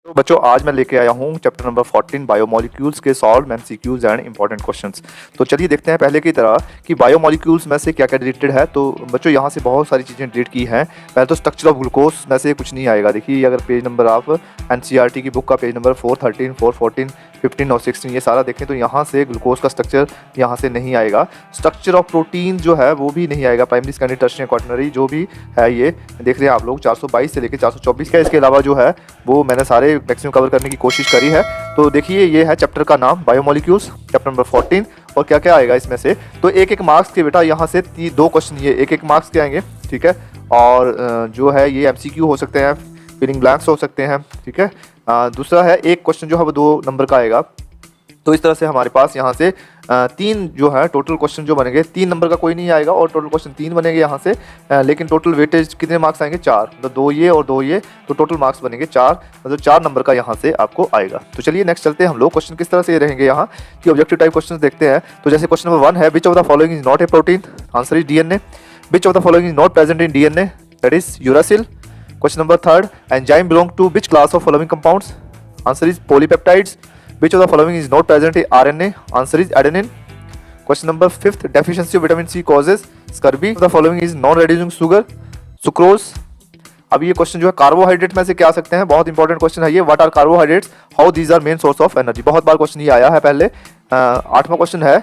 तो बच्चों आज मैं लेके आया हूँ चैप्टर नंबर 14 बायोमोलिक्यूल्स के solve MCQs and important questions. तो चलिए देखते हैं पहले की तरह कि बायोमोलिक्यूल्स में से क्या क्या डिलीटेड है। तो बच्चों यहाँ से बहुत सारी चीज़ें डिलीट की हैं। पहले तो स्ट्रक्चर ऑफ ग्लूकोज में से कुछ नहीं आएगा। देखिए अगर पेज नंबर आप एनसीईआरटी की बुक का पेज नंबर 413, 414, 15 और 16 ये सारा देखें तो यहाँ से ग्लूकोज का स्ट्रक्चर यहाँ से नहीं आएगा। स्ट्रक्चर ऑफ प्रोटीन जो है वो भी नहीं आएगा। प्राइमरी सेकेंडरी टर्शियरी क्वाटरनरी जो भी है ये देख रहे हैं आप लोग 422 से लेकर 424 का। इसके अलावा जो है वो मैंने सारे मैक्सिमम कवर करने की कोशिश करी है। तो देखिए ये है चैप्टर का नाम बायोमोलिक्यूल्स चैप्टर नंबर 14 और क्या क्या आएगा इसमें से। तो एक एक मार्क्स के बेटा यहाँ से 2 क्वेश्चन ये एक मार्क्स के आएंगे, ठीक है। और जो है ये एमसीक्यू हो सकते हैं, फिलिंग ब्लैंक्स हो सकते हैं, ठीक है। दूसरा है एक क्वेश्चन जो है वो 2 नंबर का आएगा। तो इस तरह से हमारे पास यहाँ से 3 जो है टोटल क्वेश्चन जो बनेंगे। 3 नंबर का कोई नहीं आएगा और टोटल क्वेश्चन 3 बनेंगे यहाँ से। लेकिन टोटल वेटेज कितने मार्क्स आएंगे 4, मतलब 2 ये और 2 ये, तो टोटल मार्क्स बनेंगे 4, मतलब 4 नंबर का यहाँ से आपको आएगा। तो चलिए नेक्स्ट चलते हैं हम लोग। क्वेश्चन किस तरह से रहेंगे यहाँ कि ऑब्जेक्टिव टाइप क्वेश्चन देखते हैं। तो जैसे क्वेश्चन नंबर 1 है which of the following is not a protein, answer is DNA. Which of the following is not present in DNA, that is uracil. Question number 3 enzyme belong to which class of following compounds, answer is polypeptides. Which of the following is not present in RNA? Answer is adenine. Question number 5. Deficiency of vitamin C causes scurvy. The following is non-reducing sugar, sucrose. अब ये question जो है carbohydrate में से क्या आ सकते हैं, बहुत इंपॉर्टेंट क्वेश्चन है ये। What are carbohydrates, how these are main source of energy. बहुत बार क्वेश्चन ये आया है पहले। 8वां क्वेश्चन है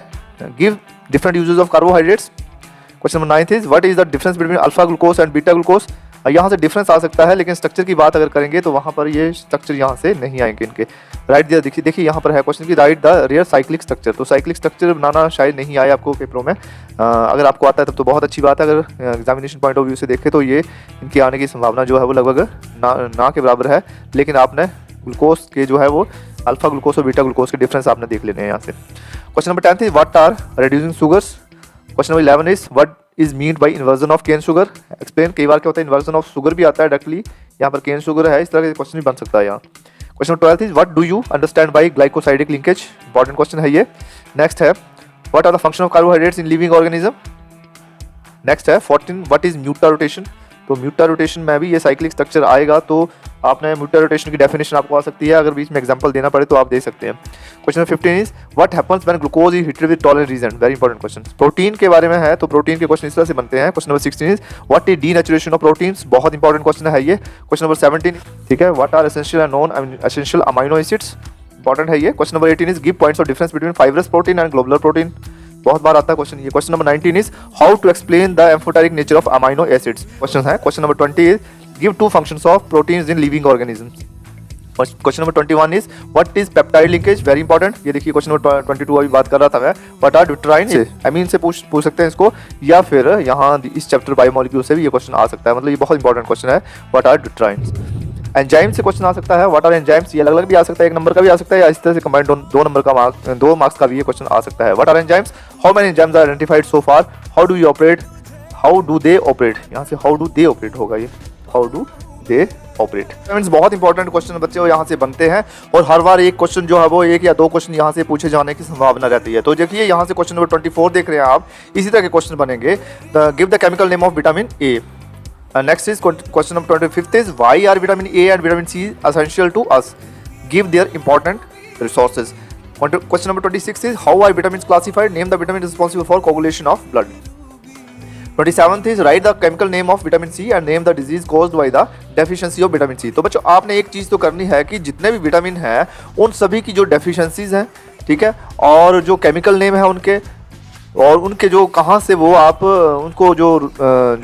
give different uses of carbohydrates. Question number 9 is what is the difference between alpha glucose and beta glucose. यहाँ से डिफरेंस आ सकता है लेकिन स्ट्रक्चर की बात अगर करेंगे तो वहाँ पर ये स्ट्रक्चर यहाँ से नहीं आएंगे इनके। राइट दिया, देखिए यहाँ पर है क्वेश्चन की right the real cyclic structure. तो साइक्लिक स्ट्रक्चर बनाना शायद नहीं आए आपको पेपरों में। अगर आपको आता है तब तो बहुत अच्छी बात है। अगर एग्जामिनेशन पॉइंट ऑफ व्यू से देखें तो ये इनके आने की संभावना जो है वो लगभग ना के बराबर है। लेकिन आपने ग्लूकोज के जो है वो अल्फा ग्लूकोज और बीटा ग्लूकोज के डिफरेंस आपने देख लेने हैं यहाँ से। Question number 10 is what are reducing sugars. Question number 11 is what is meant by inversion of cane sugar, explain. कई बार क्या होता है इन्वर्जन ऑफ शुगर भी आता है डायरेक्टली, यहाँ पर केन शुगर है, इस तरह के क्वेश्चन भी बन सकता है यहाँ। Question number 12 is what do you understand by glycosidic linkage, important question है ये। नेक्स्ट है what are the function of carbohydrates in living organism. Next है 14 व्हाट इज म्यूटा रोटेशन। तो म्यूटा रोटेशन में भी ये साइक्लिक स्ट्रक्चर आएगा। तो आपने म्यूटा रोटेशन की डेफिनेशन आपको आ सकती है, अगर बीच में एग्जांपल देना पड़े तो आप दे सकते हैं। Question number 15 is what happens when glucose is heated with tolerant reason, very important question. Protein के बारे में है तो प्रोटीन के क्वेश्चन इस तरह से बनते हैं। Question number 16 is what is denaturation of proteins, बहुत इंपॉर्टेंट क्वेश्चन है ये। क्वेश्चन नंबर 17, ठीक है, what are essential and non essential amino acids, important है ये। Question number 18 is give points of difference between fibrous protein and globular protein, बहुत बार आता है क्वेश्चन ये। Question number 19 is how to explain the amphoteric nature of amino acids, question है। Question number 20 is give 2 functions of proteins in living organisms. Question number 21 is what is peptide linkage, very important. ये देखिए question number 22 अभी बात कर रहा था मैं। What are ड्यूट्राइन से अमीन से पूछ सकते हैं इसको, या फिर यहाँ इस चैप्टर बायोमोलिक्यूल से भी ये क्वेश्चन आ सकता है, मतलब ये बहुत इंपॉर्टेंट क्वेश्चन है। व्हाट आर ड्यूट्राइन्स। एंजाइम से क्वेश्चन आ सकता है, व्हाट आर एंजाइम्स, ये अलग अलग भी आ सकता है, 1 नंबर का भी आ सकता है, या इस तरह से कंबाइंड 2 नंबर का मार्क्स 2 मार्क्स का भी ये क्वेश्चन आ सकता है। What are enzymes, how many enzymes are identified so far, how do you operate, how do they operate, यहाँ से हाउ डू दे ऑपरेट होगा ये, हाउ डू दे ऑपरेट। बहुत इंपॉर्टेंट क्वेश्चन बच्चे यहाँ से बनते हैं और हर बार एक क्वेश्चन जो है वो 1 या 2 क्वेश्चन यहाँ से पूछे जाने की संभावना रहती है। तो देखिए यहाँ से क्वेश्चन नंबर 24 देख रहे हैं आप, इसी तरह के क्वेश्चन बनेंगे। Give the chemical name of vitamin A. Next is question number 25 is why are vitamin A and vitamin C essential to us, give their important resources. Question number 26 is how are vitamins classified, name the vitamin responsible for coagulation of blood. 27th is write the chemical name of vitamin C and name the disease caused by the deficiency of vitamin C। तो बच्चों आपने एक चीज़ तो करनी है कि जितने भी विटामिन हैं उन सभी की जो डेफिशिएंसीज हैं, ठीक है, और जो केमिकल नेम है उनके, और उनके जो कहाँ से वो आप उनको जो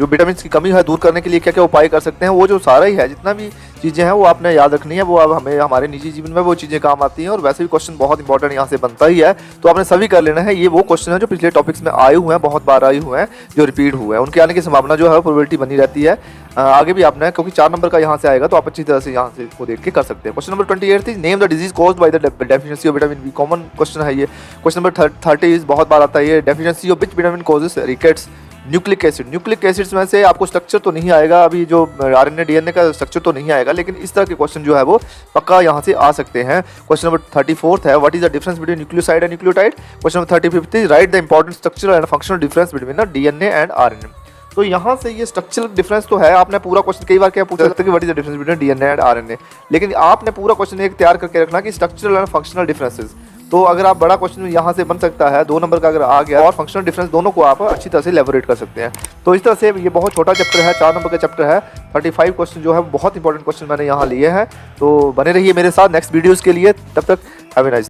विटामिन की कमी है दूर करने के लिए क्या क्या उपाय कर सकते हैं, वो जो सारा ही है, जितना भी चीज़ें हैं वो आपने याद रखनी है। वो अब हमें हमारे निजी जीवन में वो चीज़ें काम आती हैं और वैसे भी क्वेश्चन बहुत इंपॉर्टेंट यहाँ से बनता ही है, तो आपने सभी कर लेना है। ये वो क्वेश्चन है जो पिछले टॉपिक्स में आए हुए हैं, बहुत बार आए हुए हैं, जो रिपीट हुए हैं, उनके आने की संभावना जो है प्रोबेबिलिटी बनी रहती है। आगे भी आपने, क्योंकि 4 नंबर का यहाँ से आएगा तो आप अच्छी तरह से यहाँ से इसको देख के कर सकते हैं। Question number 28 is name the disease caused by the deficiency of vitamin B, common question है ये। क्वेश्चन नंबर 30 इज बहुत बार आता है ये, deficiency of which vitamin causes rickets. Nucleic acid, nucleic acids में से आपको स्ट्रक्चर तो नहीं आएगा, अभी जो आरएनए डीएनए का स्ट्रक्चर तो नहीं आएगा, लेकिन इस तरह के क्वेश्चन जो है वो पक्का यहाँ से आ सकते हैं। क्वेश्चन नंबर 34 है what is the difference between nucleoside and nucleotide. Question number 35 is right the important structural and functional difference between the DNA and RNA. तो यहाँ से ये स्ट्रक्चरल डिफरेंस तो है। आपने पूरा क्वेश्चन कई बार क्या पूछा जाता है कि what is the difference between DNA and RNA, लेकिन आपने पूरा क्वेश्चन एक तैयार करके रखना कि स्ट्रक्चरल एंड फंक्शनल डिफरेंसेस। तो अगर आप बड़ा क्वेश्चन यहाँ से बन सकता है 2 नंबर का अगर आ गया, और फंक्शनल डिफरेंस दोनों को आप अच्छी तरह से इलैबोरेट कर सकते हैं। तो इस तरह से ये बहुत छोटा चैप्टर है, 4 नंबर का चैप्टर है। 35 क्वेश्चन जो है बहुत इंपॉर्टेंट क्वेश्चन मैंने यहाँ लिए हैं। तो बने रहिए मेरे साथ नेक्स्ट वीडियोज़ के लिए, तब तक हैव ए नाइस।